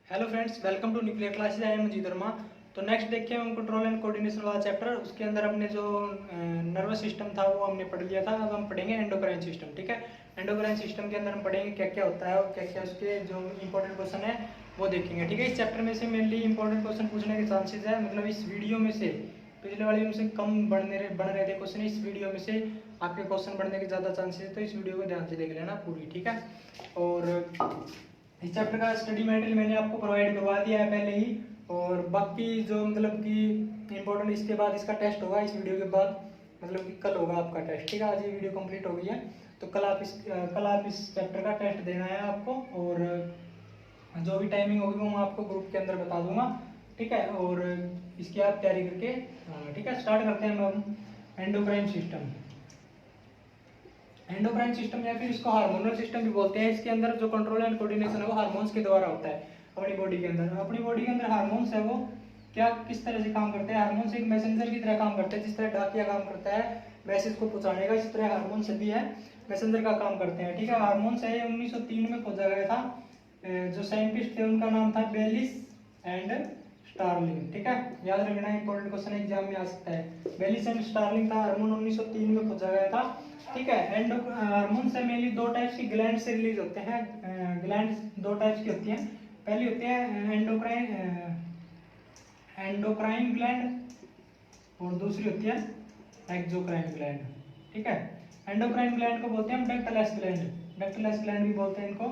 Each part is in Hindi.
Hello friends, welcome to nuclear classes. I am Manjeet Verma. तो नेक्स्ट देखिए हम कंट्रोल एंड कोऑर्डिनेशन वाला चैप्टर। उसके अंदर अपने जो नर्वस सिस्टम था वो हमने पढ़ लिया था। अब हम पढ़ेंगे एंडोक्राइन सिस्टम। ठीक है, एंडोक्राइन सिस्टम के अंदर हम पढ़ेंगे क्या क्या होता है और क्या क्या उसके जो इंपॉर्टेंट क्वेश्चन है वो देखेंगे। ठीक है, इस चैप्टर में से मेनली इंपॉर्टेंट क्वेश्चन पूछने के चांसेस है, मतलब इस वीडियो में से पिछले वाले में से कम बन रहे थे क्वेश्चन, इस वीडियो में से आपके क्वेश्चन बढ़ने के ज़्यादा चांसेस है। तो इस वीडियो को ध्यान से देख लेना पूरी। ठीक है, और इस चैप्टर का स्टडी मटेरियल मैंने आपको प्रोवाइड करवा दिया है पहले ही। और बाकी जो मतलब कि इम्पोर्टेंट, इसके बाद इसका टेस्ट होगा इस वीडियो के बाद, मतलब कि कल होगा आपका टेस्ट। ठीक है, आज ये वीडियो कंप्लीट हो गई है तो कल आप इस चैप्टर का टेस्ट देना है आपको। और जो भी टाइमिंग होगी वो मैं आपको ग्रुप के अंदर बता दूंगा। ठीक है, और इसकी आप तैयारी करके ठीक है, स्टार्ट करते हैं हम एंडोक्राइन सिस्टम। एंडोक्राइन सिस्टम या फिर इसको हार्मोनल सिस्टम भी बोलते हैं। इसके अंदर जो कंट्रोल एंड कोऑर्डिनेशन है वो हार्मोन्स के द्वारा होता है। अपनी बॉडी के अंदर हार्मोन्स है वो क्या किस तरह से काम करते हैं। हार्मोन्स एक मैसेंजर की तरह काम करते हैं, जिस तरह डाकिया काम करता है मैसेज को पहुंचाने का, इस तरह हार्मोन्स भी है मैसेंजर का काम करते हैं। ठीक है, हार्मोन्स है 1903 में खोजा गया था। जो साइंटिस्ट थे उनका नाम था बेलिस एंड स्टार्लिंग। ठीक है, याद रखना, इंपॉर्टेंट क्वेश्चन एग्जाम में आ सकता है। बेलिस एंड स्टार्लिंग था, हार्मोन 1903 में खोजा गया था। ठीक है, एंड हार्मोन से मेनली दो टाइप्स की ग्लैंड से रिलीज होते हैं। ग्लैंड दो टाइप्स की होती हैं। पहली होती है एंडोक्राइन ग्लैंड और दूसरी होती है एक्सोक्राइन ग्लैंड। ठीक है, एंडोक्राइन ग्लैंड को बोलते हैं हम डक्टलेस ग्लैंड, डक्टलेस ग्लैंड भी बोलते हैं इनको,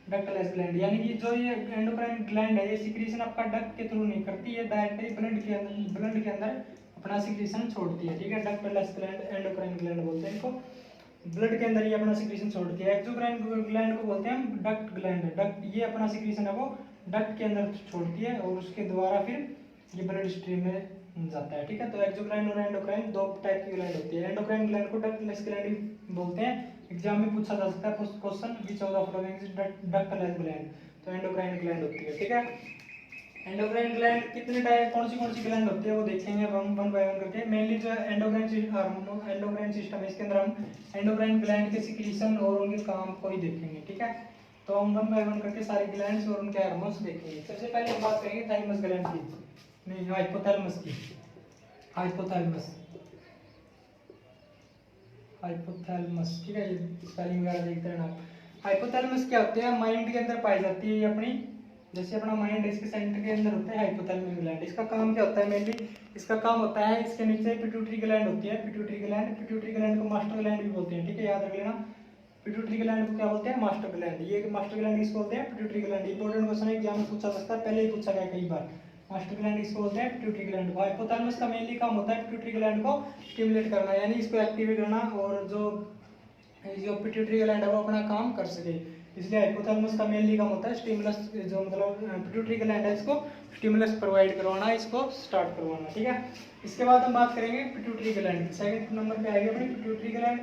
डक्टलेस ग्लैंड। यानी कि जो ये एंडोक्राइन ग्लैंड है ये सिक्रीशन आपका डक्ट के थ्रू नहीं करती है, डायरेक्टली ब्लड के अंदर अपना सिक्रीशन छोड़ती है। ठीक है, डक्टलेस ग्लैंड एंडोक्राइन ग्लैंड बोलते हैं इनको, ब्लड के अंदर ये अपना सिक्रीशन छोड़ती है। एक्सोक्राइन ग्लैंड को बोलते हैं हम डक्ट ग्लैंड, डक्ट ये अपना सिक्रीशन है वो डक्ट के अंदर छोड़ती है और उसके द्वारा फिर ये ब्लड स्ट्रीम में जाता है। ठीक है, तो एक्सोक्राइन और एंडोक्राइन दो टाइप की ग्लैंड होती है। एंडोक्राइन ग्लैंड को डक्टलेस ग्लैंड बोलते हैं। एग्जाम में पूछा जा सकता है question which of the following is ductless gland, तो एंडोक्राइन ग्लैंड होती है। ठीक है, एंडोक्राइन ग्लैंड कितने टाइप कौन सी ग्लैंड होती है वो देखेंगे हम वन बाय वन करके। मेनली जो एंडोक्राइन सिस्टम है इसके अंदर हम एंडोक्राइन ग्लैंड के सिक्रीशन और उनके काम को ही देखेंगे। ठीक है, तो हम वन बाय वन करके सारे ग्लैंड्स और उनके हार्मोन्स देखेंगे। सबसे पहले हम बात करेंगे थाइमस ग्लैंड की, नहीं हाइपोथैलेमस की। Hypothalamus, hypothalamus. ठीक है, ये स्पेलिंग वगैरह देखते रहना आप। हाइपोथैलेमस क्या होते हैं, माइंड के अंदर पाई जाती है ये अपनी, जैसे अपना माइंड इसके सेंटर के अंदर होता है हाइपोथैलेमस ग्लैंड। इसका काम क्या होता है, मेनली इसका काम होता है, इसके नीचे पिट्यूटरी ग्लैंड होती है, पिट्यूटरी ग्लैंड को मास्टर ग्लैंड भी बोलते हैं। ठीक है, याद रख लेना, पिट्यूटरी ग्लैंड को क्या बोलते हैं, मास्टर ग्लैंड। ये मास्टर ग्लैंड किसको बोलते हैं, पिट्यूटरी ग्लैंड। इंपॉर्टेंट क्वेश्चन है, एग्जाम में पूछा सकता है, पहले ही पूछा गया कई बार। मास्टर ग्लैंड किसको बोलते हैं, पिट्यूटरी ग्लैंड को। हाइपोथैलेमस का मेनली काम होता है पिट्यूटरी ग्लैंड को स्टिमुलेट करना, यानी इसको एक्टिवेट करना, और जो पिट्यूटरी ग्लैंड है वो अपना काम कर सके। इसलिए हाइपोथैलेमस का मेनली काम होता है स्टिमुलस, जो मतलब पिट्यूटरी ग्लैंड है इसको स्टिमुलस प्रोवाइड करवाना, इसको स्टार्ट करवाना। ठीक है, इसके बाद हम बात करेंगे पिट्यूटरी ग्लैंड। सेकंड नंबर पे आएगी अपनी पिट्यूटरी ग्लैंड।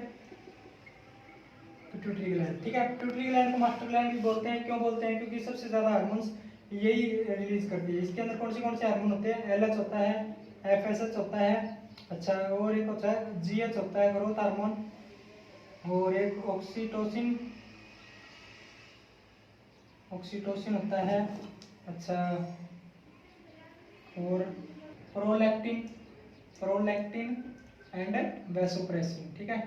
पिट्यूटरी ग्लैंड, ठीक है, पिट्यूटरी ग्लैंड को मास्टर ग्लैंड भी बोलते हैं। क्यों बोलते हैं, क्योंकि सबसे ज्यादा हार्मोन्स यही रिलीज करती है। इसके अंदर कौन से हार्मोन होते हैं, एलएच होता है, एफएसएच होता है, अच्छा, और एक होता है जीएच होता है ग्रोथ हार्मोन, और एक ऑक्सीटोसिन, ऑक्सीटोसिन होता है, अच्छा, और प्रोलैक्टिन, प्रोलैक्टिन एंड वैसोप्रेसिन। ठीक है,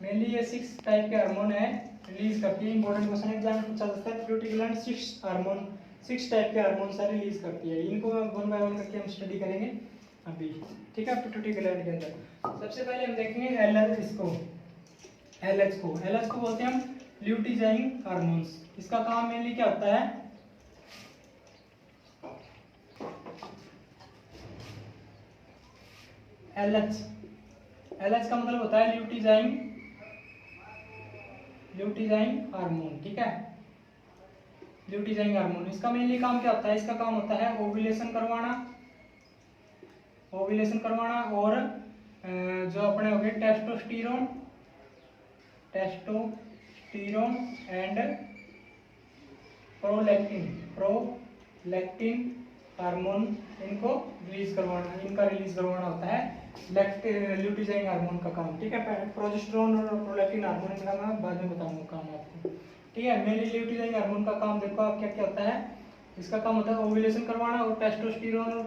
मेनली ये 6 टाइप के हार्मोन है रिलीज करती है। इंपॉर्टेंट क्वेश्चन एग्जाम में पूछा जाता है, पिट्यूटरी ग्लैंड 6 टाइप के हार्मोन से रिलीज करती है। इनको वन बाय वन करके हम स्टडी करेंगे अभी। ठीक है, पिट्यूटरी ग्लैंड के अंदर सबसे पहले हम देखेंगे एलएच को बोलते हैं हम ल्यूटिजाइंग हार्मोन्स। इसका काम मेनली क्या होता है, एलएच का मतलब होता है ल्यूटिजाइंग हार्मोन। ठीक है, ल्यूटिजाइंग हार्मोन, इसका मेनली काम क्या होता है, इसका काम होता है ओव्यूलेशन करवाना, और जो अपने हो गए टेस्टोस्टेरोन एंड प्रोलैक्टिन हार्मोन, इनको रिलीज करवाना होता है ल्यूटिजाइंग हार्मोन का काम। ठीक है, प्रोजेस्टेरोन और प्रोलैक्टिन हार्मोन इनका मैं बाद में बताऊंगा काम आपको। ठीक है। मेनली ल्यूटिनाइजिंग हार्मोन का काम देखो आप क्या क्या होता है। इसका काम होता है ओव्यूलेशन करवाना, और टेस्टोस्टेरोन और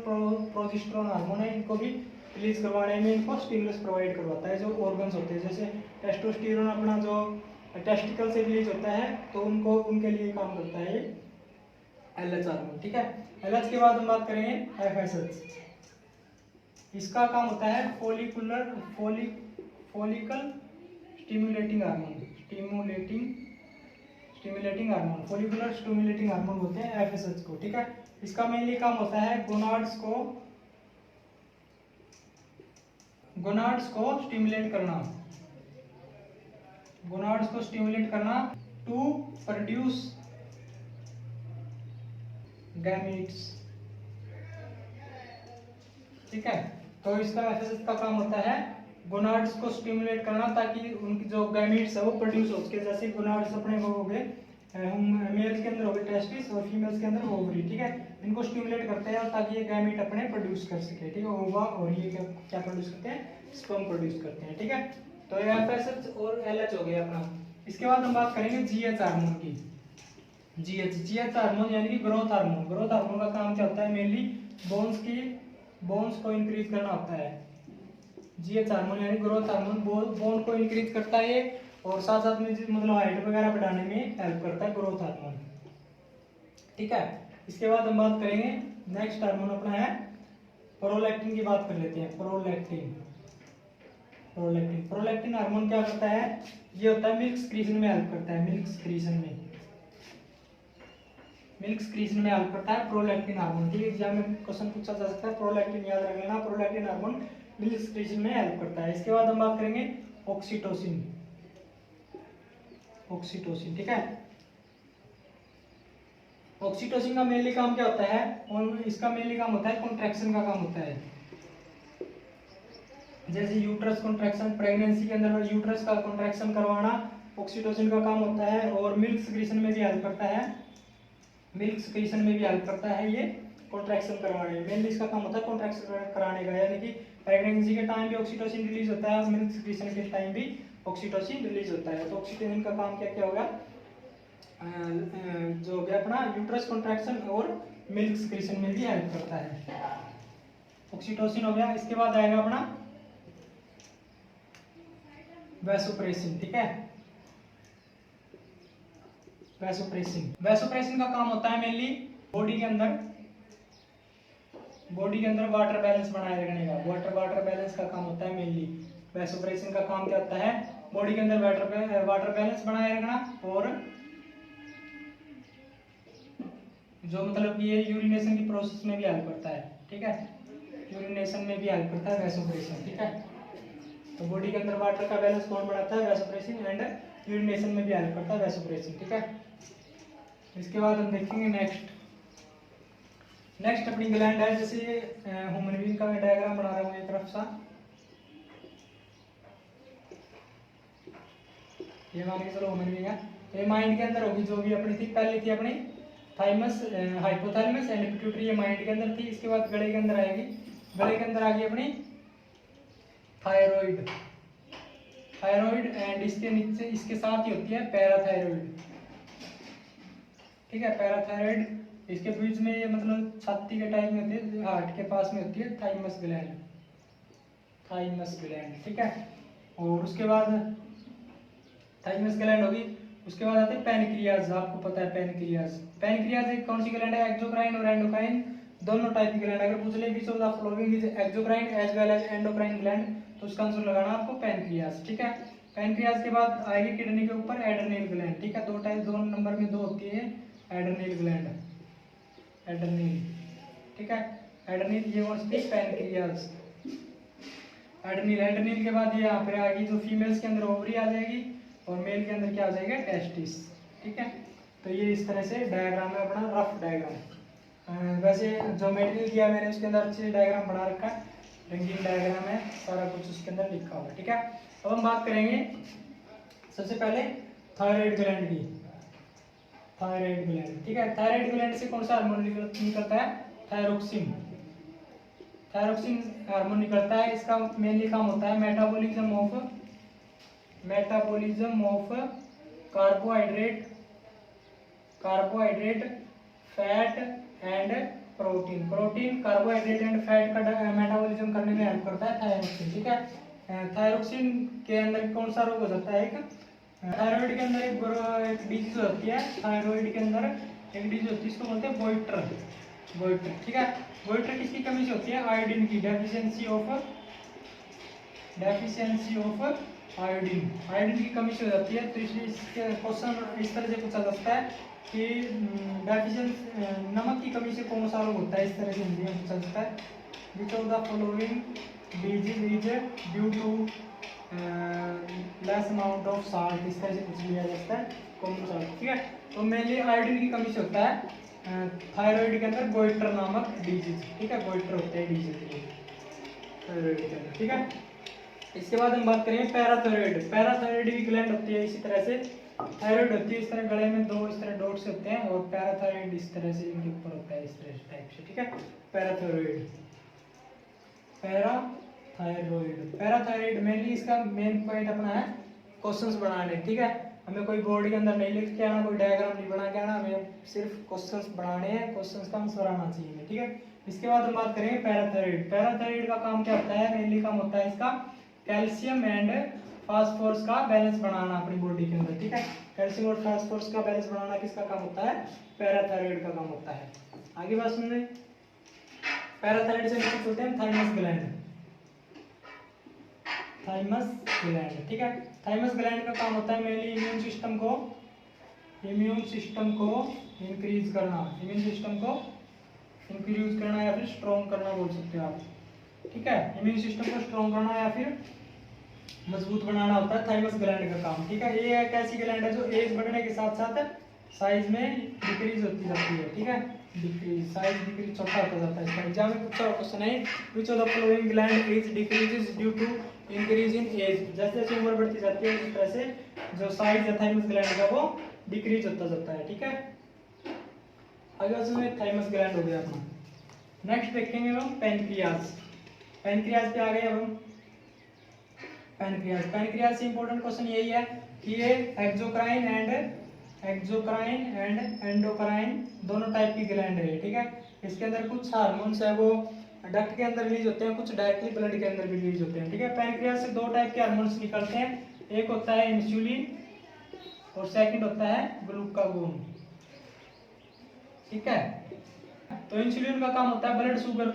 प्रोजेस्टेरोन हार्मोन है, इनको भी रिलीज करवाने में इनको स्टिमुलस प्रोवाइड करवाता है। जो ऑर्गन्स होते हैं, जैसे टेस्टोस्टेरोन अपना जो टेस्टिकल से रिलीज होता है, तो उनको उनके लिए काम करता है ये एलएच हार्मोन, ठीक है। एलएच के बाद हम बात करेंगे एफएसएच। इसका काम होता है follicle stimulating hormone, stimulating hormone, follicular stimulating hormone बोलते हैं एफएसएच को, ठीक है। इसका मेनली काम होता है गोनाड्स को स्टिमुलेट करना, टू प्रोड्यूस गैमीट्स, ठीक है। तो इसका एफएसएच का काम होता है गोनाड्स को स्टिमुलेट करना, ताकि उनकी जो गैमीट्स है वो प्रोड्यूस हो सके। जैसे गोनाड्स अपने वो हो गए, मेल्स के अंदर हो गए टेस्टिस और फीमेल्स के अंदर ओवरी, ठीक है। इनको स्टिमुलेट करते हैं ताकि ये गैमीट अपने प्रोड्यूस कर सके, ठीक है। ओवा और ये क्या प्रोड्यूस करते हैं, स्पर्म प्रोड्यूस करते हैं, ठीक है। तो ये एफएसएच और एलएच हो गया अपना। इसके बाद हम बात करेंगे जीएच हार्मोन की। जीएच हार्मोन यानी कि ग्रोथ हार्मोन। ग्रोथ हार्मोन का काम क्या होता है, मेनली बोन्स को इंक्रीज करना होता है। जीएच हार्मोन यानी ग्रोथ हार्मोन बोन को इंक्रीज करता है, और साथ साथ में मतलब हाइट वगैरह बढ़ाने में हेल्प करता है ग्रोथ हार्मोन, ठीक है। इसके बाद हम बात करेंगे नेक्स्ट हार्मोन अपना है प्रोलैक्टिन की बात कर लेते हैं। प्रोलैक्टिन हार्मोन क्या करता है, ये होता है मिल्क स्क्रीशन में हेल्प करता है। मिल्क स्क्रीशन में हेल्प करता है प्रोलैक्टिन हार्मोन, ठीक है। एग्जाम में क्वेश्चन पूछा जा सकता है, प्रोलैक्टिन याद रख लेना। प्रोलैक्टिन हार्मोन मिल्क स्क्रीशन में हेल्प करता है। इसके बाद हम बात करेंगे ऑक्सीटोसिन, ठीक है। ऑक्सीटोसिन का मेनली काम क्या होता है, और इसका मेनली काम होता है कॉन्ट्रैक्शन का काम होता है। जैसे यूट्रस कॉन्ट्रैक्शन, प्रेगनेंसी के अंदर यूट्रस का कॉन्ट्रैक्शन करवाना ऑक्सीटोसिन का काम होता है। और मिल्क सिक्रीशन में भी हेल्प करता है, ये कॉन्ट्रैक्शन करवाने में। मेनली इसका काम होता है कॉन्ट्रैक्शन कराने का, यानी कि प्रेगनेंसी के टाइम भी ऑक्सीटोसिन रिलीज होता है, और मिल्क सिक्रीशन के टाइम भी ऑक्सीटोसिन रिलीज होता है। तो ऑक्सीटोसिन का काम क्या क्या होगा, जो हो गया अपना यूट्रस कॉन्ट्रैक्शन और मिल्क सिक्रीशन में भी हेल्प करता है। ऑक्सीटोसिन हो गया। इसके बाद आएगा अपना वैसोप्रेसिन, ठीक है। वैसोप्रेसिन का काम होता है मेनली बॉडी के अंदर वाटर बैलेंस बनाए रखने का। वाटर बैलेंस का काम होता है मेनली। वैसोप्रेसिन का काम क्या होता है, बॉडी के अंदर वाटर बैलेंस बनाए रखना, और जो मतलब ये यूरिनेशन की प्रोसेस में भी हेल्प करता है, ठीक है। यूरिनेशन में भी हेल्प करता है वैसोप्रेसिन, ठीक है। तो बॉडी के अंदर वाटर का बैलेंस कौन बढ़ाता है, वैसोप्रेसिन, एंड यूरिनेशन में भी हेल्प करता है वैसोप्रेसिन, ठीक है। इसके बाद हम देखेंगे नेक्स्ट अपनी ग्लैंड है। जैसे ह्यूमन बीइंग का डायग्राम बना रहा हूँ एक तरफ सा, ये मान के चलो ह्यूमन बीइंग है। ये माइंड के अंदर होगी, जो भी अपनी थी पहले थी अपनी थाइमस, हाइपोथैलेमस एंड पिट्यूटरी, ये माइंड के अंदर थी। इसके बाद गले के अंदर आएगी, गले के अंदर आ गई अपनी थायराइड, एंड इसके नीचे इसके साथ ही होती है पैराथायराइड, ठीक है। पैराथायराइड इसके बीच में, ये मतलब छाती के टाइप में होती है, हार्ट के पास में होती है थाइमस ग्लैंड, ठीक है। और उसके बाद थाइमस ग्लैंड होगी। उसके बाद आते हैं पैनक्रियाज। आपको पता है पैनक्रियाज एक कौन सी ग्लैंड है, एक्सोक्राइन और एंडोक्राइन दोनों टाइप की ग्लैंड। अगर पूछ ले which of the following is exocrine as well as endocrine gland, तो उसका आंसर लगाना आपको पैनक्रियाज, ठीक है। पैनक्रियाज के बाद आएगी किडनी के ऊपर एड्रेनल ग्लैंड, ठीक है। दो नंबर में दो होती है एड्रेनल ग्लैंड, ठीक है। एड्रेनल ये कौन सी पैनक्रियाज। एड्रेनल के बाद ये यहाँ पे आएगी, जो फीमेल्स के अंदर ओवरी आ जाएगी, और मेल के अंदर क्या आ जाएगा, टेस्टिस, ठीक है। तो ये इस तरह से डायग्राम है अपना, रफ डायग्राम। वैसे जो मेटेरियल दिया मैंने उसके अंदर अच्छे डायग्राम बना रखा है, रंगीन डायग्राम है, सारा कुछ उसके अंदर लिखा हुआ है, ठीक है। अब हम बात करेंगे सबसे पहले थायराइड ग्लैंड की। ठीक है। थायराइड ग्लैंड से कौन सा हार्मोन निकलता है, थायरोक्सिन हार्मोन निकलता है। इसका मेनली काम होता है metabolism of carbohydrate carbohydrate, fat and protein. Protein, carbohydrate and fat का मेटाबॉलिज्म करने में हेल्प करता है थायरोक्सिन। ठीक है, थायरोक्सिन के अंदर कौन सा रोग हो सकता है? एक थायराइड के अंदर एक डिजीज होती है, थायराइड के अंदर एक डिजीज होती है, इसको बोलते हैं गोइटर। गोइटर, ठीक है। गोइटर किसकी कमी से होती है? आयोडीन की, डेफिशिएंसी ऑफ आयोडीन। आयोडीन की कमी से हो जाती है। तो इसलिए इसके क्वेश्चन इस तरह से पूछा जा सकता है कि डेफिशिएंसी, नमक की कमी से कौन सा रोग होता है, इस तरह से हिंदी में पूछा जाता है। Which of the following disease is due to less amount of salt, इस तरह से कुछ लिया जाता है, कॉमन साल्ट। ठीक है, तो मेनली आयोडीन की कमी से होता है थायराइड के अंदर गोइटर नामक डिजीज। ठीक है, गोइटर होते हैं डिजीज थायराइड के अंदर। ठीक है, इसके बाद हम बात करेंगे पैराथायराइड। पैराथायराइड भी ग्लैंड होती है इसी तरह से, थायराइड होती है इस तरह गले में दो इस तरह डॉट्स होते हैं, और पैराथायराइड इस तरह से इनके ऊपर होता है, इस तरह से टाइप से। ठीक है, पैराथायराइड। पैराथायराइड मेनली इसका मेन पॉइंट अपना है क्वेश्चंस बनाने। ठीक है, हमें कोई बोर्ड के अंदर नहीं लिख के आना, कोई डायग्राम नहीं बना के आना, हमें सिर्फ क्वेश्चंस बनाने हैं, क्वेश्चंस का आंसर आना चाहिए। ठीक है, इसके बाद हम बात करेंगे पैराथायराइड। पैराथायराइड का काम क्या होता है? मेनली काम होता है इसका कैल्शियम एंड फास्फोरस का बैलेंस बनाना अपनी बॉडी के अंदर। ठीक है, कैल्शियम और फास्फोरस का बैलेंस बनाना किसका काम होता है? पैराथायराइड का काम होता है। आगे बात सुन रहे, पैराथायराइड से नेक्स्ट होते हैं थाइमस ग्लैंड। थाइमस ग्लैंड, ठीक है, थाइमस ग्लैंड का काम होता है मेनली इम्यून सिस्टम को इंक्रीज करना, इम्यून सिस्टम को इंक्रीज करना या फिर स्ट्रॉन्ग करना बोल सकते हो आप। ठीक है, इम्यून सिस्टम को स्ट्रॉन्ग करना या फिर मजबूत बनाना होता है थाइमस ग्लैंड का काम। ठीक है, ये एक ऐसी ग्लैंड है जो एज बढ़ने के साथ साथ साइज में डिक्रीज होती जाती है। ठीक है, डिक्रीज, साइज डिक्रीज, छोटा होता जाता है। इसका एग्जाम में पूछा हुआ क्वेश्चन है, which of the following gland as decreases due to increase in age. जैसे जैसे उम्र बढ़ती जाती है उस तरह से जो साइज है थाइमस ग्लैंड का वो डिक्रीज होता जाता है। ठीक है, आगे उसमें थाइमस ग्लैंड हो गया अपना। नेक्स्ट देखेंगे हम पैनक्रियाज। पैनक्रियाज पे आ गए अब हम। पैनक्रियाज से इंपॉर्टेंट क्वेश्चन यही है कि ये एक्सोक्राइन एंड एंडोक्राइन दोनों टाइप की ग्लैंड है। ठीक है, इसके अंदर कुछ हार्मोन्स है वो डक्ट के अंदर रिलीज होते हैं, कुछ डायरेक्टली ब्लड के अंदर भी रिलीज होते हैं। ठीक है, पैनक्रियाज से दो टाइप के हार्मोन्स निकलते हैं, एक होता है इंसुलिन और सेकंड होता है ग्लूकागोन। ठीक है, तो इंसुलिन का काम होता है ब्लड शुगर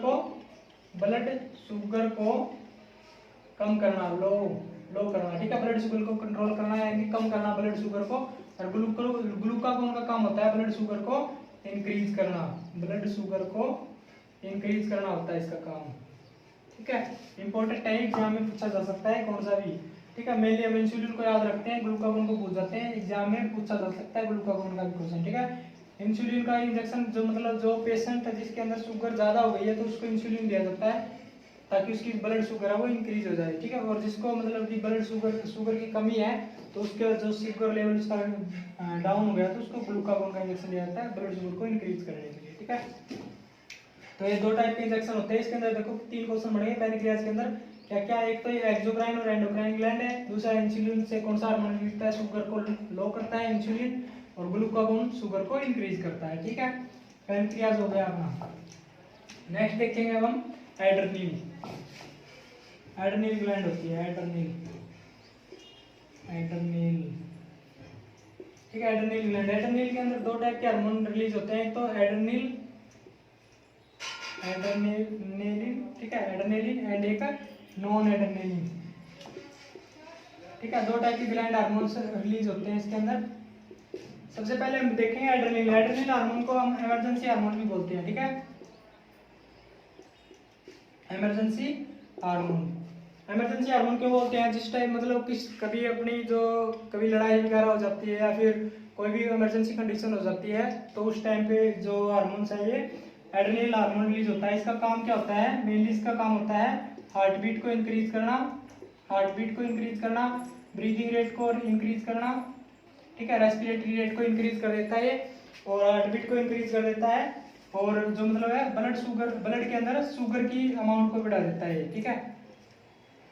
को कम करना, लो करना। ठीक है, ब्लड शुगर को कंट्रोल करना यानी कम करना ब्लड शुगर को। और ग्लूकागोन का काम होता है ब्लड शुगर को इंक्रीज करना, ब्लड शुगर को इंक्रीज करना होता है इसका काम। ठीक है, इंपॉर्टेंट है, एग्जाम में पूछा जा सकता है कौन सा भी। ठीक है, मेनली हम इंसुलिन को याद रखते हैं, ग्लूकागोन को भूल जाते हैं, एग्जाम में पूछा जा सकता है ग्लूकागोन का भी क्वेश्चन। ठीक है, इंसुलिन का इंजेक्शन जो मतलब जो पेशेंट है जिसके अंदर शुगर ज्यादा हो गई है तो उसको इंसुलिन दिया जाता है ताकि उसकी ब्लड शुगर है वो इंक्रीज हो जाए। ठीक है, और जिसको मतलब कि ब्लड शुगर की कमी है तो उसके जो शुगर लेवल उसका डाउन हो गया तो उसको ग्लूकागोन का इंजेक्शन दिया जाता है ब्लड शुगर को इंक्रीज करने के लिए। ठीक है, तो ये दो टाइप के इंजेक्शन होते हैं। इसके अंदर देखो 3 क्वेश्चन बढ़ेंगे पैनक्रियाज के अंदर क्या क्या, एक तो ये एक्सोक्राइन और एंडोक्राइन ग्लैंड है, दूसरा इंसुलिन से कौन सा हार्मोन मिलता है, शुगर को लो करता है इंसुलिन, और ग्लूकागोन शुगर को इंक्रीज करता है। ठीक है, पैनक्रियाज हो गया अपना। नेक्स्ट देखेंगे अब हम एड्रेनल। एड्रेनल ग्लैंड होती है, एड्रेनल। ठीक है, एड्रेनल ग्लैंड, एड्रेनल के अंदर दो टाइप के हार्मोन रिलीज होते हैं, तो एड्रेनलिन, ठीक है, एड्रेनलिन एंड एक नॉन एड्रेनलिन। ठीक है, दो टाइप के ग्लैंड हार्मोन्स रिलीज होते हैं इसके अंदर। सबसे पहले हम देखेंगे एड्रेनलिन। एड्रेनलिन हार्मोन को हम इमरजेंसी हार्मोन भी बोलते हैं। ठीक है, इमरजेंसी हार्मोन क्यों बोलते हैं? जिस टाइम मतलब किस कभी अपनी जो कभी लड़ाई वगैरह हो जाती है या फिर कोई भी इमरजेंसी कंडीशन हो जाती है तो उस टाइम पे जो हार्मोन्स है ये एड्रेनल हार्मोन रिलीज होता है। इसका काम क्या होता है? मेनली इसका काम होता है हार्ट बीट को इंक्रीज करना, ब्रीदिंग रेट को इंक्रीज करना। ठीक है, रेस्पिरेटरी रेट को इंक्रीज कर देता है और हार्ट बीट को इंक्रीज कर देता है, और जो मतलब है ब्लड के अंदर शुगर की अमाउंट को बढ़ा देता है। ठीक है,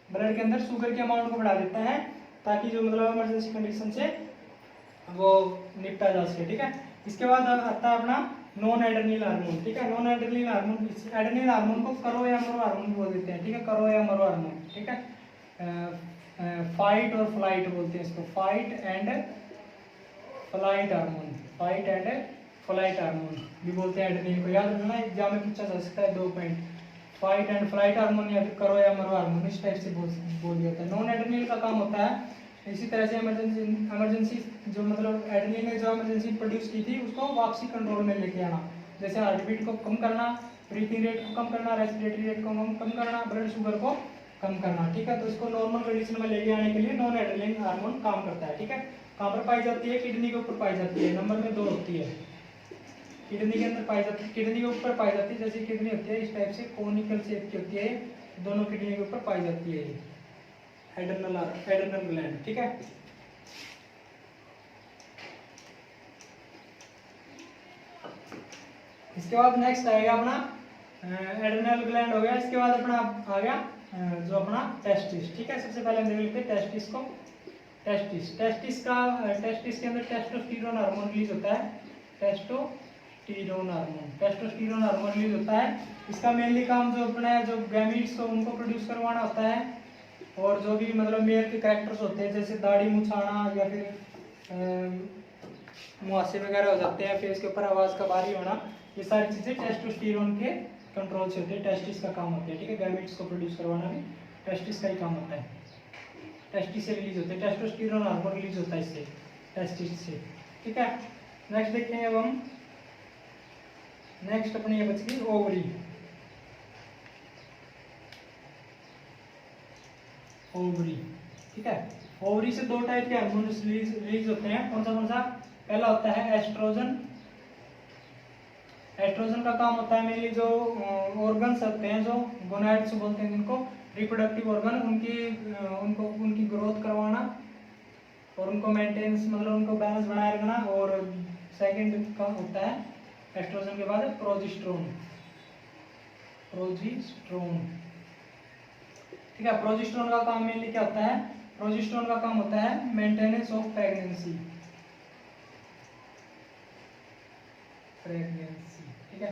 ब्लड के अंदर शुगर के अमाउंट को बढ़ा देता है ताकि जो मतलब इमरजेंसी कंडीशन से वो निपटा जा सके। ठीक है, इसके बाद आता है अपना नॉन एड्रेनल हार्मोन, ठीक है। Non adrenal hormone, adrenal hormone को करो या मरो हार्मोन बोल देते हैं, ठीक है, करो या मरो हार्मोन, ठीक है। फाइट और फ्लाइट बोलते हैं इसको, fight and flight hormone, fight and flight hormone भी बोलते हैं एड्रेनल को। याद रखना, एग्जाम में पूछा जा सकता है 2 point, fight and flight hormone या फिर करो या मरो हार्मोन, इस टाइप से बोल दिया जाता है। नॉन एड्रेनल का काम होता है इसी तरह से इमरजेंसी जो मतलब एड्रेनलिन ने जो इमरजेंसी प्रोड्यूस की थी उसको वापसी कंट्रोल में लेके आना, जैसे हार्ट बीट को कम करना, ब्रीथिंग रेट को कम करना, रेस्पिरेटरी रेट को कम करना, ब्लड शुगर को कम करना, ठीक है। तो इसको नॉर्मल कंडीशन में लेके आने के लिए नॉन एड्रेनलिन हार्मोन काम करता है, ठीक है। कहाँ पर पाई जाती है? किडनी के ऊपर पाई जाती है, नंबर में 2 होती है, किडनी के अंदर पाई जाती है, किडनी के ऊपर पाई जाती है। जैसे किडनी होती है इस टाइप से कोनिकल शेप की होती है, दोनों किडनी के ऊपर पाई जाती है एड्रेनल ग्लैंड, ठीक है। इसके बाद नेक्स्ट आएगा अपना एड्रेनल ग्लैंड हो गया। इसके बाद अपना आ गया जो अपना टेस्टिस, ठीक है। सबसे पहले हम देख लेते हैं टेस्टिस को। टेस्टिस के अंदर टेस्टोस्टेरोन हार्मोन रिलीज होता है, टेस्टोस्टेरोन हार्मोन रिलीज होता है। इसका मेनली काम जो अपना है जो गैमीट्स को उनको प्रोड्यूस करवाना होता है, और जो भी मतलब मेल के कैरेक्टर्स होते हैं जैसे दाढ़ी मुछाना या फिर मुहासे वगैरह हो जाते हैं, फेस के ऊपर आवाज का भारी होना, ये सारी चीजें टेस्टोस्टेरोन के कंट्रोल से होती है, टेस्टिस का काम होता है, ठीक है। गैमेट्स को प्रोड्यूस करवाना भी टेस्टिस का ही काम होता है, टेस्टिस से रिलीज होते हैं, टेस्टोस्टेरोन हार्मोन रिलीज होता है इससे, टेस्टिस से, ठीक है। नेक्स्ट देखेंगे अब हम, नेक्स्ट अपनी ये बच गई ओवरी। ओवरी, ठीक है। ओवरी से 2 टाइप के हार्मोन रिलीज होते हैं, कौन सा? पहला होता है एस्ट्रोजन। एस्ट्रोजन का काम होता है मेनली जो ऑर्गन्स होते हैं, जो गोनाड्स बोलते हैं जिनको, रिप्रोडक्टिव ऑर्गन, उनकी ग्रोथ करवाना और उनको मेंटेनेंस मतलब उनको बैलेंस बनाए रखना। और सेकंड का होता है एस्ट्रोजन के बाद प्रोजेस्टेरोन, ठीक है। प्रोजेस्टेरोन का काम मेनली क्या होता है? प्रोजेस्टेरोन का काम होता है मेंटेनेंस ऑफ प्रेगनेंसी, ठीक है।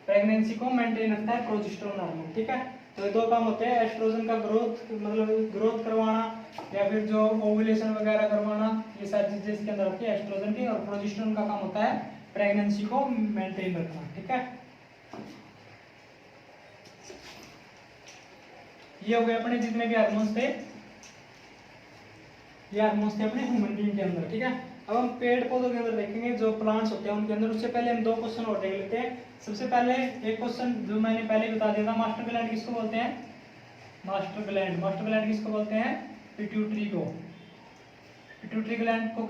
प्रेगनेंसी को मेंटेन रखता है प्रोजेस्टेरोन हार्मोन, ठीक है। तो ये 2 काम होते हैं, एस्ट्रोजन का ग्रोथ करवाना या फिर जो ओव्यूलेशन वगैरह करवाना, ये सारी चीजें इसके अंदर आती है एस्ट्रोजन की। और प्रोजेस्टेरोन का काम होता है प्रेगनेंसी को मेंटेन रखना, ठीक है। ये हो गए अपने जितने भी हार्मोन्स थे, ये हार्मोन्स थे अपने ह्यूमन बीइंग के अंदर, ठीक है। अब हम पेड़ पौधों के अंदर देखेंगे जो प्लांट्स होते हैं उनके अंदर। उससे पहले हम 2 क्वेश्चन और देख लेते हैं। सबसे पहले एक क्वेश्चन जो मैंने पहले बता दिया था, मास्टर ग्लैंड किसको बोलते हैं? मास्टर ग्लैंड किसको बोलते हैं? पिट्यूटरी को। पिट्यूटरी ग्लैंड को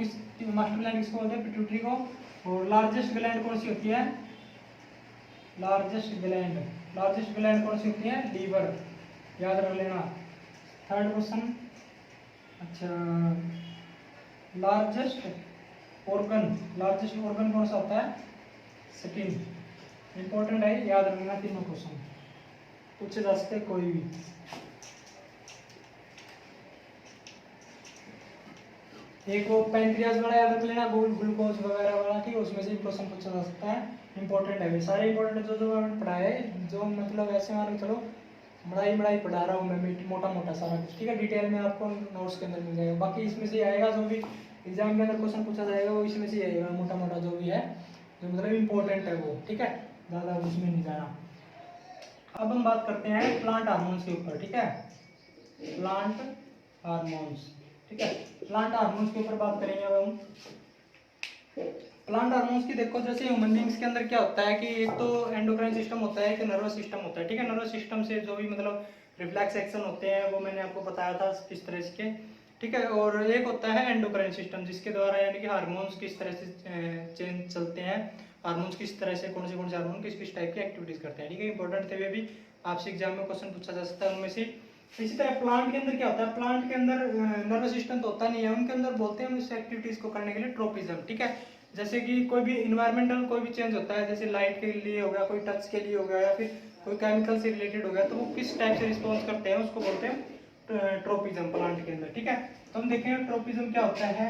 मास्टर ग्लैंड किसको बोलते हैं? पिट्यूटरी को। और लार्जेस्ट ग्लैंड कौन सी होती है? लार्जेस्ट ग्लैंड कौन सी होती है? लीवर, याद रख लेना। थर्ड क्वेश्चन, अच्छा, लार्जेस्ट ऑर्गन कौन सा होता है? स्किन, इंपॉर्टेंट है, याद रखना। तीनों क्वेश्चन पूछे जा सकते कोई भी। एक वो पैंक्रियाज वाला याद रख लेना, ग्लूकोज वगैरह वाला, ठीक है, उसमें से भी क्वेश्चन पूछा जा सकता है, इंपॉर्टेंट है। सारे इंपॉर्टेंट जो मैंने पढ़ाए, जो मतलब ऐसे मान के चलो बड़ा ही पढ़ा रहा हूँ मैं, मोटा सारा कुछ, ठीक है। डिटेल में आपको नोट्स के अंदर मिल जाएगा। बाकी इसमें से आएगा जो भी एग्जाम के अंदर क्वेश्चन पूछा जाएगा वो इसमें से आएगा, मोटा जो भी है जो मतलब इम्पोर्टेंट है वो, ठीक है, ज़्यादा उसमें नहीं जाना। अब हम बात करते हैं प्लांट हार्मोन्स के ऊपर, ठीक है। प्लांट हार्मोन्स, ठीक है। प्लांट हार्मोन्स के ऊपर बात करेंगे अब हम। प्लांट हार्मोन्स की देखो, जैसे ह्यूमन बींग्स के अंदर क्या होता है कि एक तो एंडोक्राइन सिस्टम होता है, एक नर्वस सिस्टम होता है, ठीक है। नर्वस सिस्टम से जो भी मतलब रिफ्लेक्स एक्शन होते हैं वो मैंने आपको बताया था किस तरह के, ठीक है। और एक होता है एंडोक्राइन सिस्टम जिसके द्वारा यानी कि हार्मोन्स किस तरह से चेंज चलते हैं, हार्मोन्स किस तरह से कौन से हार्मोन किस टाइप की एक्टिविटीज करते हैं, ठीक है। इंपॉर्टेंट थे वे भी, आपसे एग्जाम में क्वेश्चन पूछा जा सकता है उनमें से। इसी तरह प्लांट के अंदर क्या होता है? प्लांट के अंदर नर्वस सिस्टम तो होता नहीं है, उनके अंदर बोलते हैं इस एक्टिविटीज को करने के लिए ट्रोपिज्म, ठीक है। जैसे कि कोई भी इन्वायरमेंटल कोई भी चेंज होता है, जैसे लाइट के लिए हो गया, कोई टच के लिए हो गया, या फिर कोई केमिकल से रिलेटेड हो गया, तो वो किस टाइप से रिस्पॉन्स करते हैं उसको बोलते हैं ट्रोपिज्म प्लांट के अंदर, ठीक है। तो हम देखें ट्रोपिज्म क्या होता है।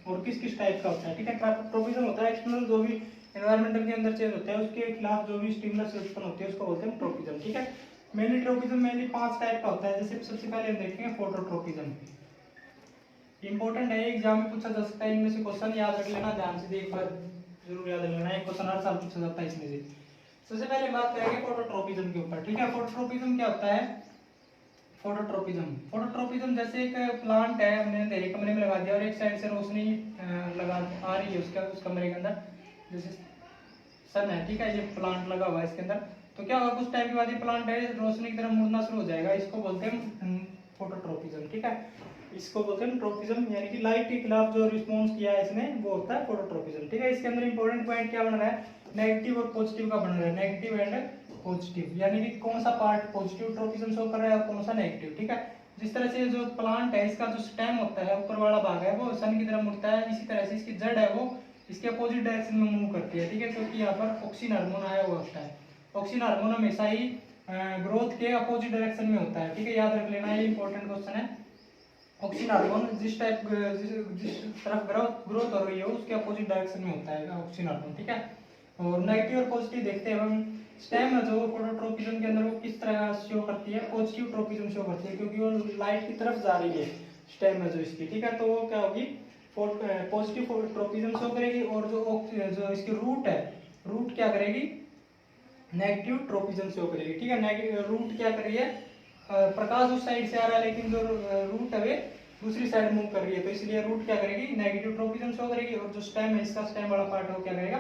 और किस किस टाइप का होता है, ठीक है। ट्रोपिज्म होता है एक्सटर्नल, जो भी एनवायरमेंटल के अंदर चेंज होता है उसके खिलाफ जो भी स्टिमुलस उत्पन्न होती है उसको बोलते हैं ट्रोपिज्म, ठीक है। मेनली ट्रोपिज्म मेनली 5 टाइप का होता है। जैसे सबसे पहले हम देखेंगे फोटोट्रोपिज्म। इंपॉर्टेंट है, एग्जाम में पूछा जा सकता है इनमें से क्वेश्चन, याद रख लेना ध्यान से, एक बार जरूर याद रख लेना, एक क्वेश्चन हर साल पूछा जाता है इसमें से। सबसे पहले बात करेंगे फोटोट्रोपिज्म के ऊपर, ठीक है। फोटोट्रोपिज्म क्या होता है? फोटोट्रोपिज्म जैसे एक प्लांट है, हमने अंधेरे कमरे में लगा दिया और एक साइड से रोशनी लगा आ रही है उस कमरे के अंदर, जैसे सन है, ठीक है। ये प्लांट लगा हुआ है इसके अंदर, तो क्या होगा कुछ टाइम के बाद ये प्लांट है रोशनी की तरफ मुड़ना शुरू हो जाएगा, इसको बोलते हैं फोटोट्रोपिज्म, ठीक है। इसको बोलते हैं ट्रोपिज्म, यानी कि लाइट के खिलाफ जो रिस्पॉन्स किया है इसने वो होता है फोटोट्रोपिज्म, ठीक है। इसके अंदर इंपॉर्टेंट पॉइंट क्या बन रहा है? नेगेटिव और पॉजिटिव का बन रहा है, नेगेटिव एंड पॉजिटिव, यानी कि कौन सा पार्ट पॉजिटिव ट्रोपिज्म शो कर रहा है और कौन सा नेगेटिव, ठीक है। जिस तरह से जो प्लांट है इसका जो स्टेम होता है, ऊपर वाला भाग है वो सन की तरफ मुड़ता है, इसी तरह से इसकी जड़ है वो इसके अपोजिट डायरेक्शन में मूव करती है, ठीक है। क्योंकि यहाँ पर ऑक्सीजन हार्मोन आया हुआ होता है, ऑक्सीजन हार्मोन हमेशा ही ग्रोथ के अपोजिट डायरेक्शन में होता है, ठीक है। याद रख लेना, ये इंपॉर्टेंट क्वेश्चन है। ऑक्सीजन हार्मोन जिस तरफ ग्रोथ हो रही है उसके अपोजिट डायरेक्शन में होता है ऑक्सीजन हार्मोन, ठीक है। और नेगेटिव और पॉजिटिव देखते हैं हम। स्टेम है जो फोटोट्रोपिज्म के अंदर वो किस तरह शो करती है? पॉजिटिव ट्रोपिज्म शो करती है, क्योंकि वो लाइट की तरफ जा रही है स्टेम है जो इसकी, ठीक है। तो वो क्या होगी? पॉजिटिव ट्रोपिज्म शो करेगी। और जो इसकी रूट है, रूट क्या करेगी? नेगेटिव ट्रोपिज्म शो करेगी, ठीक है। नेगेटिव रूट क्या कर रही है? प्रकाश उस साइड से आ रहा है लेकिन जो रूट है वे दूसरी साइड मूव कर रही है, तो इसलिए रूट क्या करेगी? नेगेटिव ट्रोपिज्म शो करेगी। और जो स्टेम है इसका स्टेम वाला पार्ट है वो क्या करेगा?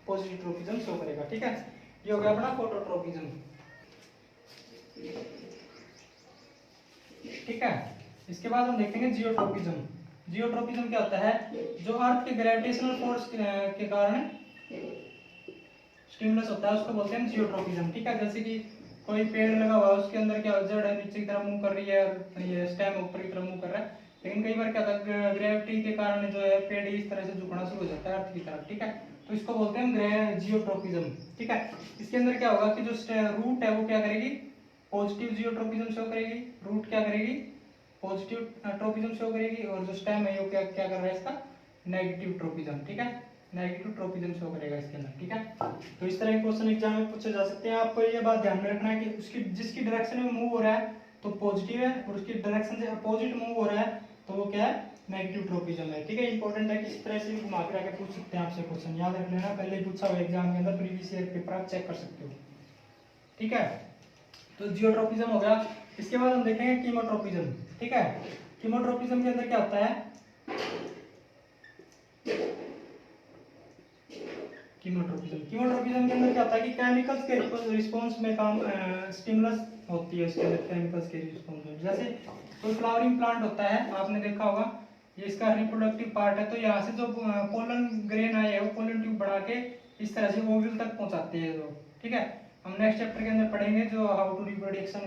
पॉजिटिव ट्रोपिज्म शो करेगा, ठीक है। ये हो गया अपना फोटोट्रोपिज्म, ठीक है। इसके बाद हम देखेंगे जियोट्रोपिज्म। जियोट्रोपिज्म क्या होता है? जो अर्थ के ग्रेविटेशनल फोर्स के कारण स्टिमुलस होता है उसको बोलते हैं जियोट्रोपिज्म, ठीक है। जैसे कि कोई पेड़ लगा हुआ है उसके अंदर क्या जड़ है नीचे की तरफ मूव कर रही है और ये स्टेम ऊपर की तरफ मूव कर रहा है, लेकिन कई बार क्या होता है ग्रेविटी के कारण जो है पेड़ इस तरह से झुकना शुरू हो जाता है अर्थ की तरफ, ठीक है। तो इसको बोलते हैं जियोट्रोपिज्म, ठीक है। इसके अंदर क्या होगा कि जो रूट है वो क्या करेगी? पॉजिटिव जियोट्रोपिज्म शो करेगी। रूट क्या करेगी? पॉजिटिव ट्रोपिज्म शो करेगी। और जो स्टेम है वो क्या क्या कर रहा है इसका? नेगेटिव ट्रोपिज्म, ठीक है। नेगेटिव ट्रोपिज्म शो करेगा इसके अंदर, ठीक है। तो इस तरह के क्वेश्चन एग्जाम में पूछे जा सकते हैं। आपको ये बात ध्यान में रखना है कि उसकी जिसकी डायरेक्शन में मूव हो रहा है तो पॉजिटिव है, और उसकी डायरेक्शन से अपोजिट मूव हो रहा है तो वो क्या है? नेगेटिव ट्रोपिज्म है, ठीक है। इंपॉर्टेंट है कि इस तरह से घुमा फिरा के पूछ सकते हैं आपसे क्वेश्चन, याद रख लेना, पहले पूछा हुआ एग्जाम के अंदर, प्रीवियस ईयर पेपर आप चेक कर सकते हो, ठीक है। तो जियोट्रोपिज्म हो गया। इसके बाद हम देखेंगे कीमोट्रोपिज्म, ठीक है। कीमोट्रोपिज्म के अंदर क्या होता है? कीमोट्रोपिज्म के अंदर क्या होता है कि केमिकल्स के रिस्पॉन्स में काम स्टिमुलस होती है उसके अंदर, केमिकल्स के रिस्पॉन्स में। जैसे कोई फ्लावरिंग प्लांट होता है, आपने देखा होगा, ये इसका रिप्रोडक्टिव पार्ट है, तो यहाँ से जो पोलन ग्रेन आए हैं वो पोलन ट्यूब बढ़ा के इस तरह से ओव्यूल तक पहुंचाते हैं लोग, ठीक है। हम नेक्स्ट चैप्टर के अंदर पढ़ेंगे जो हाउ टू रिप्रोडक्शन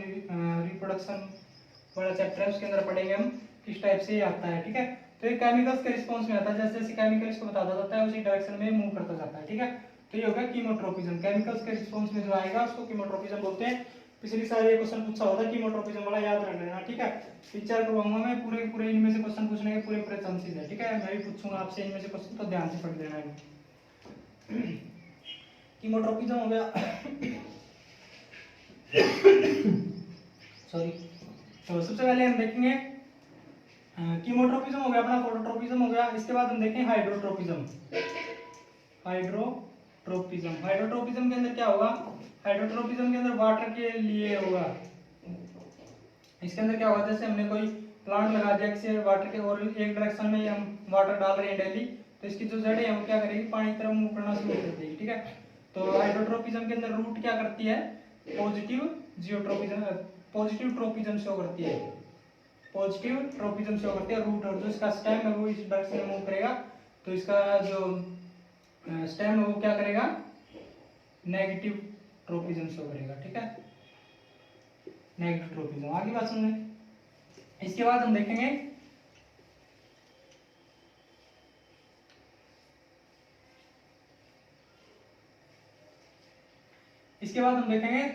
वाला चैप्टर है, उसके अंदर पढ़ेंगे हम किस टाइप से आता है, ठीक है। तो ये केमिकल्स के रिस्पॉन्स में आता है, जैसे जैसे केमिकल्स को बताता जाता है उसी डायरेक्शन में मूव करता जाता है, ठीक है। तो ये होगा कीमोट्रोपिज्म। केमिकल्स के रिस्पॉन्स में जो आएगा उसको कीमोट्रोपिज्म बोलते हैं। पिछली साल ये क्वेश्चन पूछा हुआ था कीमोट्रोपिज्म वाला, याद रख लेना, ठीक है। पिक्चर करवाऊंगा मैं, पूरे पूरे इनमें से क्वेश्चन पूछने के पूरे पूरे चांसेस है, ठीक है। मैं भी पूछूंगा आपसे इनमें से क्वेश्चन, तो ध्यान से पढ़ लेना है। कीमोट्रोपिज्म हो गया। सॉरी। तो सबसे पहले हम देखेंगे कीमोट्रोपिज्म हो गया अपना, फोटोट्रोपिज्म हो गया। इसके बाद हम देखेंगे हाइड्रोट्रोपिज्म। हाइड्रोट्रोपिज्म के अंदर क्या होगा? हाइड्रोट्रोपिज्म के अंदर वाटर के लिए होगा। इसके अंदर क्या होगा? जैसे हमने कोई प्लांट लगा दिया किसी वाटर के, और एक डायरेक्शन में हम वाटर डाल रहे हैं डेली, तो इसकी जो जड़ें हैं वो क्या करेगी? पानी की तरफ मूव करना शुरू कर देगी, ठीक है। तो हाइड्रोट्रोपिज्म के अंदर रूट क्या करती है? पॉजिटिव ट्रोपिज्म शो करती है, पॉजिटिव ट्रोपिज्म शो करती है रूट। और जो इसका स्टेम है वो इस डायरेक्शन में मूव करेगा, तो इसका जो स्टेम है वो क्या करेगा? नेगेटिव ट्रोपिज्म शो करेगा, ठीक है। नेगेटिव ट्रोपिज्म, आगे बात समझे। इसके बाद हम देखेंगे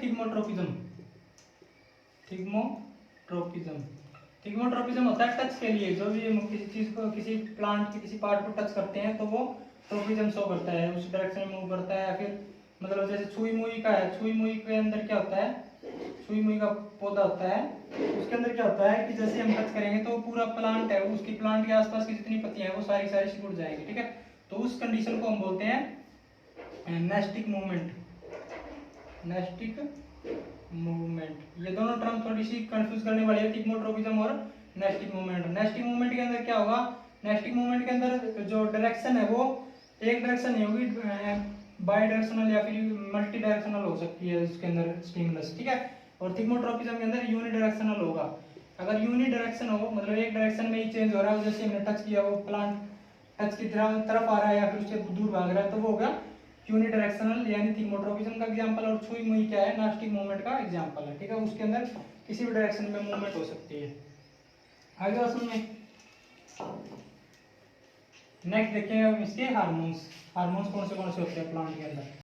थिग्मोट्रोपिज्म। थिग्मोट्रोपिज्म, थिगमोट्रोपिज्म होता है टच के लिए, जो भी हम किसी चीज को, किसी प्लांट के किसी पार्ट को टच करते हैं तो वो ट्रोपिज्म शो करता है, उस डायरेक्शन में मूव करता है। फिर मतलब जैसे छुई मुई का है, छुई मुई के अंदर क्या होता है, छुई मुई का पौधा होता है, उसके अंदर क्या होता है कि जैसे हम टच करेंगे तो पूरा प्लांट है, उसकी प्लांट के आसपास की जितनी पत्तियां हैं वो सारी सारी सिकुड़ जाएंगी, ठीक है। तो उस कंडीशन को हम बोलते हैं नेस्टिक मूवमेंट, नेस्टिक मूवमेंट। ये दोनों टर्म थोड़ी सी कंफ्यूज करने वाली है, थिगमोट्रोपिज्म और नेस्टिक मूवमेंट। नेस्टिक मूवमेंट के अंदर क्या होगा, नेस्टिक मूवमेंट के अंदर जो डायरेक्शन है वो एक डायरेक्शन नहीं होगी, बाई डायरेक्शनल या फिर मल्टी डायरेक्शनल हो सकती है उसके अंदर स्टिमुलस, ठीक है। और थिगमोट्रोपिज्म के अंदर यूनि डायरेक्शनल होगा। अगर यूनि डायरेक्शन हो, मतलब एक डायरेक्शन में ही चेंज हो रहा है, जैसे हमने टच किया वो प्लांट टच की तरफ आ रहा है या फिर उससे दूर भाग रहा है, तो वो होगा यूनिडायरेक्शनल यानी थिगमोट्रोपिज्म का एग्जांपल। और छुई मुई क्या है, नास्टिक मूवमेंट का एग्जांपल है, ठीक है। उसके अंदर किसी भी डायरेक्शन में मूवमेंट हो सकती है। आगे बात सुनिए, नेक्स्ट देखिए हम इसके हार्मोन्स। हार्मोन्स कौन से होते हैं प्लांट के अंदर।